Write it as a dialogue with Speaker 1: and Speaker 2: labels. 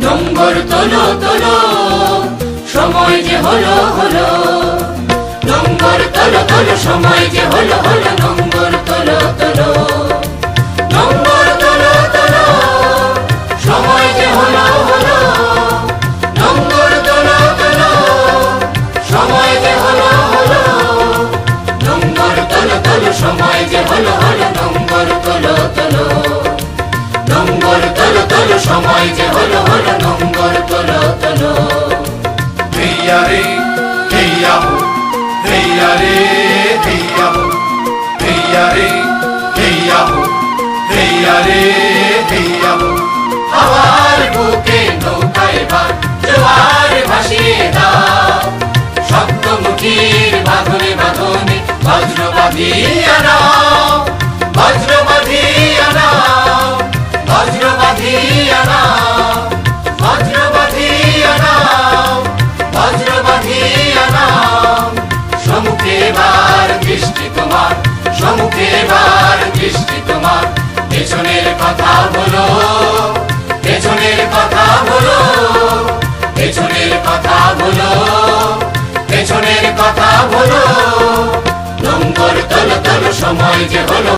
Speaker 1: নম্বর তোলো তোলো, সময় যে হলো হলো। নম্বর তোলো তোলো, সময় যে হলো হলো। নম্বর তোলো তোলো, নম্বর তোলো তোলো, সময় যে হলো হলো। নম্বর তোলো তোলো, সময় যে হলো হলো। নম্বর তোলো তোলো, সময় যে হলো হলো। নম্বর তোলো তোলো, নম্বর তোলো তোলো, সময় যে হলো হলো। নম্বর তোলো তোলো।
Speaker 2: হেইয়া রে হেইয়া হো, হেইয়া রে হেইয়া হো, হেইয়া রে হেইয়া হো, হেইয়া রে হেইয়া হো।
Speaker 1: হাওয়ার বুকে নৌকা এবার জোয়ার ভাসিয়ে দাও। শব্দমুখীর বাঁধনে বাঁধনে বজ্র বাঁধিয়া নাও। বজ্র বাঁধিয়া নাও, বজ্র বাঁধিয়া নাও, বজ্র বাঁধিয়া নাও, বজ্র বাঁধিয়া নাও। সম্মুখে এবার দৃষ্টি তোমার, সম্মুখে এবার দৃষ্টি তোমার। পেছনের কথা বলো, পেছনের কথা বলো, পেছনের কথা বলো, পেছনের কথা বলো। নম্বর তোলো তোলো, সময় যে হলো